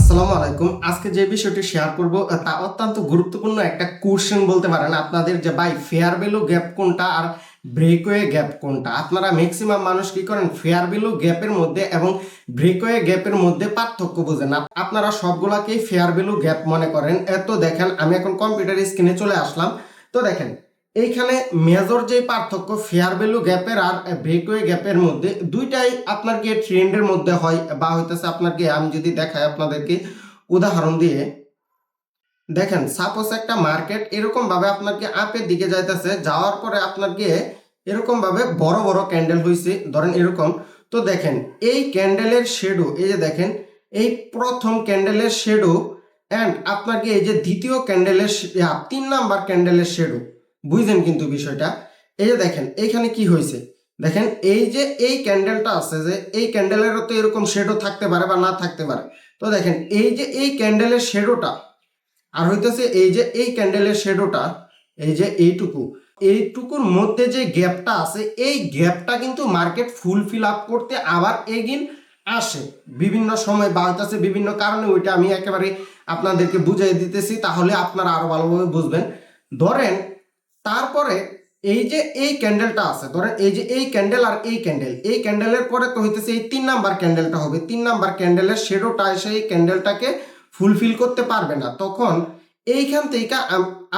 আসসালামু আলাইকুম। আজকে যে বিষয়টি শেয়ার করব তা অত্যন্ত গুরুত্বপূর্ণ একটা কোশ্চেন বলতে পারেন আপনাদের, যে ভাই ফেয়ার ভ্যালু গ্যাপ কোনটা আর ব্রেকওয়ে গ্যাপ কোনটা। আপনারা ম্যাক্সিমাম মানুষ কি করেন, ফেয়ার ভ্যালু গ্যাপের মধ্যে এবং ব্রেকওয়ে গ্যাপের মধ্যে পার্থক্য বোঝেন না। আপনারা সবগুলাকেই ফেয়ার ভ্যালু গ্যাপ মনে করেন। এত দেখেন, আমি এখন কম্পিউটার স্ক্রিনে চলে আসলাম। তো দেখেন এইখানে মেজর যে পার্থক্য ফেয়ার ভ্যালু গ্যাপের আর ব্রেকওয়ে গ্যাপের মধ্যে, দুইটাই আপনার কি ট্রেন্ডের মধ্যে হয় বা হইতেছে আপনাকে আমি যদি দেখাই আপনাদেরকে উদাহরণ দিয়ে। দেখেন সাপোজ একটা মার্কেট এরকম ভাবে আপনাকে আপের দিকে যাইতেছে, যাওয়ার পরে আপনাকে এরকম ভাবে বড় বড় ক্যান্ডেল হয়েছে, ধরেন এরকম। তো দেখেন এই ক্যান্ডেলের শেডো, এই যে দেখেন এই প্রথম ক্যান্ডেলের শেডো অ্যান্ড আপনাকে এই যে দ্বিতীয় ক্যান্ডেলের 3 নাম্বার ক্যান্ডেলের শেডো, বুঝলেন কিন্তু বিষয়টা। এই যে দেখেন এইখানে কি হয়েছে, দেখেন এই যে এই ক্যান্ডেলটা আছে, যে এই ক্যান্ডেলেরও তো এরকম শেডো থাকতে পারে বা না থাকতে পারে। তো দেখেন এই যে এই ক্যান্ডেলের শেডোটা আর হইতেছে এই যে এই ক্যান্ডেলের শেডোটা, এই যে এইটুকুর মধ্যে যে গ্যাপটা আছে, এই গ্যাপটা কিন্তু মার্কেট ফুলফিল আপ করতে আবার এগিন আসে বিভিন্ন সময় বা হইতেছে বিভিন্ন কারণে। ওইটা আমি একেবারে আপনাদেরকে বুঝিয়ে দিতেছি, তাহলে আপনারা আরো ভালোভাবে বুঝবেন। ধরেন তারপরে এই যে এই ক্যান্ডেলটা আছে, ধরেন এই যে এই ক্যান্ডেল আর এই ক্যান্ডেলের পরে তো হইতেছে এই 3 নাম্বার ক্যান্ডেলটা হবে। 3 নাম্বার ক্যান্ডেলের শেডোটা এসে এই ক্যান্ডেলটাকে ফুলফিল করতে পারবে না। তখন এইখান থেকে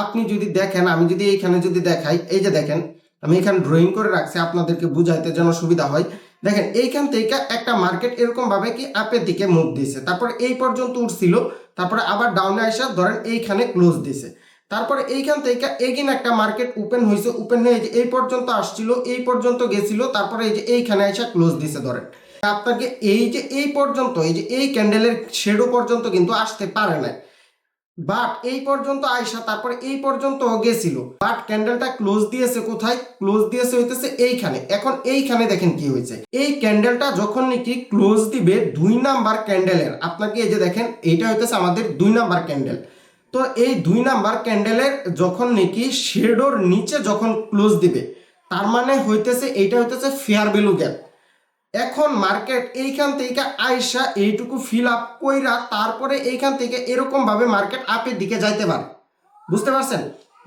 আপনি যদি দেখেন, আমি যদি এইখানে যদি দেখাই, এই যে দেখেন আমি এখানে ড্রয়িং করে রাখছি আপনাদেরকে বুঝাইতে যেন সুবিধা হয়। দেখেন এইখান থেকে একটা মার্কেট এরকম ভাবে কি আপের দিকে মুভ দিয়েছে, তারপরে এই পর্যন্ত উঠছিল, তারপরে আবার ডাউনে আসা ধরেন এইখানে ক্লোজ দিছে। তারপরে এইখান থেকে এগিন একটা মার্কেট ওপেন হয়েছে, ওপেন হয়ে এই পর্যন্ত আসছিল, এই পর্যন্ত গেছিল, তারপরে এই যে এইখানে এসে ক্লোজ দিছে। ধরেন আপনাকে এই যে এই পর্যন্ত, এই যে এই ক্যান্ডেলের শেডো পর্যন্ত কিন্তু আসতে পারে না, বাট এই পর্যন্ত আয়সা তারপরে এই পর্যন্ত গেছিল, বাট ক্যান্ডেলটা ক্লোজ দিয়েছে কোথায়, ক্লোজ দিয়েছে হইতেছে এইখানে। এখন এইখানে দেখেন কি হয়েছে, এই ক্যান্ডেলটা যখন নাকি ক্লোজ দিবে 2 নাম্বার ক্যান্ডেলের, আপনাকে এই যে দেখেন এইটা হইতেছে আমাদের 2 নাম্বার ক্যান্ডেল। তো এই 2 নাম্বার ক্যান্ডেলের যখন নাকি শেডোর নিচে যখন ক্লোজ দিবে, তার মানে হইতেছে এইটা হইতেছে ফেয়ার ভ্যালু গ্যাপ। এখন মার্কেট এইখান থেকে আইসা এইটুকু ফিল আপ কইরা তারপরে এইখান থেকে এরকম ভাবে মার্কেট আপের দিকে যাইতে পারে। বুঝতে পারছেন,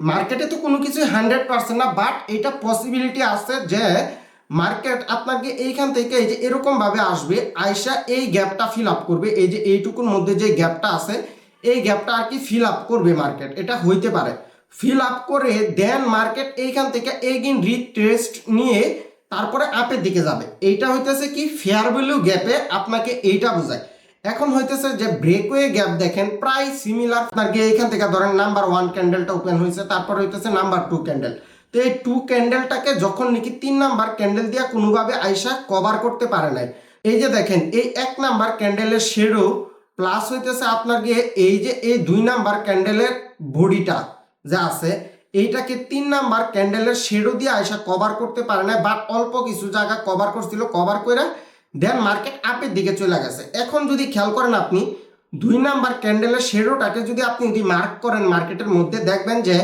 মার্কেটে তো কোনো কিছু 100% না, বাট এটা পসিবিলিটি আছে যে মার্কেট আপনাকে এইখান থেকে এই যে এরকম ভাবে আসবে, আইসা এই গ্যাপটা ফিল আপ করবে, এই যে এইটুকুর মধ্যে যে গ্যাপটা আছে এই গ্যাপটা আর কি ফিল আপ করবে মার্কেট, এটা হইতে পারে। ফিল আপ করে দেন মার্কেট এইখান থেকে এগেইন রিটেস্ট নিয়ে তারপরে আপের দিকে যাবে। এইটা হইতেছে কি ফেয়ার ভ্যালু গ্যাপে আপনাকে এইটা বোঝায়। এখন হইতেছে যে ব্রেকওয়ে গ্যাপ, দেখেন প্রায় সিমিলার। আপনাকে এইখান থেকে ধরেন নাম্বার 1 ক্যান্ডেলটা ওপেন হয়েছে, তারপর হইতেছে নাম্বার 2 ক্যান্ডেল। তো এই 2 ক্যান্ডেলটাকে যখন নাকি 3 নাম্বার ক্যান্ডেল দিয়া কোনোভাবে আইসা কভার করতে পারে নাই, এই যে দেখেন এই 1 নাম্বার ক্যান্ডেলের শেডো প্লাস হইতেছে আপনার গিয়ে এই যে এই 2 নাম্বার ক্যান্ডেলের বডিটা যা আছে, এইটাকে 3 নাম্বার ক্যান্ডেলের শেডো দিয়ে আয়সা কভার করতে পারে না, বাট অল্প কিছু জায়গা কভার করছিল, কভার করে দেন মার্কেট আপের দিকে চলে গেছে। এখন যদি খেয়াল করেন আপনি 2 নাম্বার ক্যান্ডেলের শেডোটাকে যদি আপনি যদি মার্ক করেন মার্কেটের মধ্যে, দেখবেন যে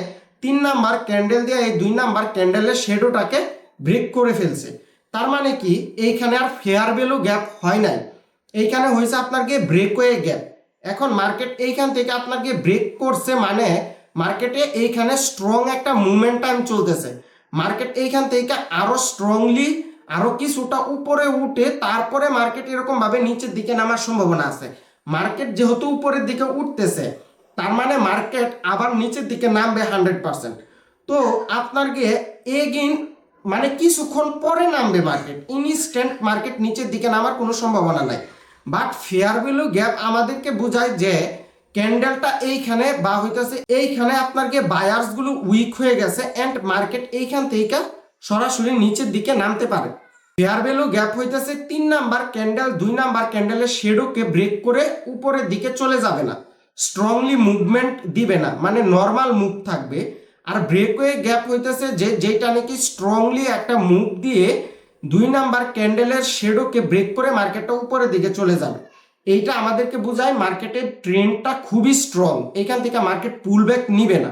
3 নাম্বার ক্যান্ডেল দিয়ে এই 2 নাম্বার ক্যান্ডেলের শেডোটাকে ব্রেক করে ফেলছে। তার মানে কি এইখানে আর ফেয়ার ভ্যালু গ্যাপ হয় নাই, এইখানে হয়েছে আপনার গিয়ে ব্রেকওয়ে গ্যাপ। এখন মার্কেট এইখান থেকে আপনাকে ব্রেক করছে, মানে মার্কেটে এইখানে স্ট্রং একটা মুভমেন্টাম চলতেছে। মার্কেট এইখান থেকে আরো স্ট্রংলি আরো কিছুটা উপরে উঠে তারপরে মার্কেট এরকম ভাবে নিচের দিকে নামার সম্ভাবনা আছে। মার্কেট যেহেতু উপরের দিকে উঠতেছে, তার মানে মার্কেট আবার নিচের দিকে নামবে 100%। তো আপনার গিয়ে এগেইন মানে কিছুক্ষণ পরে নামবে মার্কেট, ইনস্ট্যান্ট মার্কেট নিচের দিকে নামার কোনো সম্ভাবনা নাই। বাট ফেয়ার ভ্যালু গ্যাপ আমাদেরকে বোঝায় যে ক্যান্ডেলটা এইখানে বা হইতেছে এইখানে আপনার গিয়ে বায়ার্স গুলো উইক হয়ে গেছে এন্ড মার্কেট এইখান থেকে সরাসরি নিচের দিকে নামতে পারে। ফেয়ার ভ্যালু গ্যাপ হইতেছে 3 নাম্বার ক্যান্ডেল 2 নাম্বার ক্যান্ডেলের শেডোকে ব্রেক করে উপরের দিকে চলে যাবে না, স্ট্রংলি মুভমেন্ট দিবে না, মানে নর্মাল মুভ থাকবে। আর ব্রেকওয়ে গ্যাপ হইতেছে যে যেটা নাকি স্ট্রংলি একটা মুভ দিয়ে 2 নাম্বার ক্যান্ডেলের শেডোকে ব্রেক করে মার্কেটটা উপরের দিকে চলে যাবে। এইটা আমাদেরকে বোঝায় মার্কেটের ট্রেন্ডটা খুবই স্ট্রং, এখান থেকে মার্কেট পুলব্যাক নিবে না।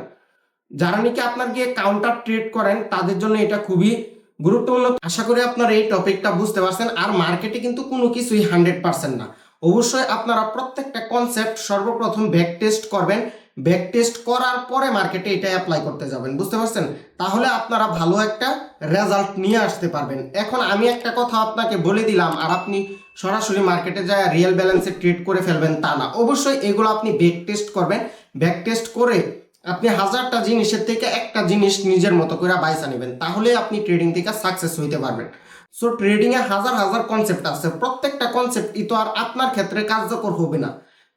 যারা নাকি আপনার গিয়ে কাউন্টার ট্রেড করেন তাদের জন্য এটা খুবই গুরুত্বপূর্ণ। আশা করি আপনারা এই টপিকটা বুঝতে পারছেন। আর মার্কেটে কিন্তু কোনো কিছুই 100% না, অবশ্যই আপনারা প্রত্যেকটা কনসেপ্ট সর্বপ্রথম ব্যাক টেস্ট করবেন, ব্যাক টেস্ট করার পরে মার্কেটে এটা অ্যাপ্লাই করতে যাবেন, বুঝতে পারছেন? তাহলে আপনারা ভালো একটা রেজাল্ট নিয়ে আসতে পারবেন। এখন আমি একটা কথা আপনাকে বলে দিলাম আর আপনি সরাসরি মার্কেটে যায় রিয়েল ব্যালেন্সে ট্রেড করে ফেলবেন তা না, অবশ্যই এগুলো আপনি ব্যাক টেস্ট করবেন। ব্যাক টেস্ট করে আপনি 1000টা জিনিসের থেকে একটা জিনিস নিজের মতো করে বাইসা নেবেন, তাহলে আপনি ট্রেডিং থেকে সাকসেস হইতে পারবেন। সো ট্রেডিং এ হাজার হাজার কনসেপ্ট আছে, প্রত্যেকটা কনসেপ্টই তো আর আপনার ক্ষেত্রে কার্যকর হবে না।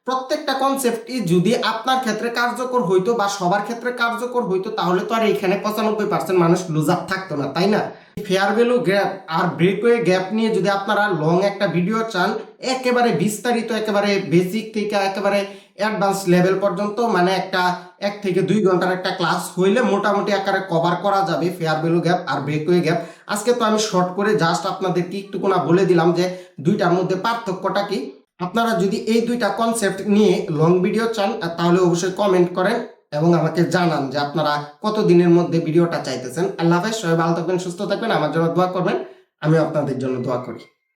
প্রত্যেকটা কনসেপ্টই যদি আপনার ক্ষেত্রে কার্যকর হইতো বা সবার ক্ষেত্রে কার্যকর হইতো তাহলে তো আর এখানে 95% মানুষ লুজার থাকতো না, তাই না? ফেয়ার ভ্যালু গ্যাপ আর ব্রেকওয়ে গ্যাপ নিয়ে যদি আপনারা লং একটা ভিডিও চান, একেবারে বিস্তারিত, একেবারে বেসিক থেকে একেবারে অ্যাডভান্স লেভেল পর্যন্ত, মানে একটা 1 থেকে 2 ঘন্টার একটা ক্লাস হইলে মোটামুটি আকারে কভার করা যাবে ফেয়ার ভ্যালু গ্যাপ আর ব্রেকওয়ে গ্যাপ। আজকে তো আমি শর্ট করে জাস্ট আপনাদেরকে একটুকুনা বলে দিলাম যে দুইটার মধ্যে পার্থক্যটা কি। আপনারা যদি এই দুইটা কনসেপ্ট নিয়ে লং ভিডিও চান তাহলে অবশ্যই কমেন্ট করেন এবং আমাকে জানান যে আপনারা কত দিনের মধ্যে ভিডিওটা চাইতেছেন। আল্লাহ হাফেজ, সবাই ভালো থাকবেন, সুস্থ থাকবেন, আমার জন্য দোয়া করবেন, আমি আপনাদের জন্য দোয়া করি।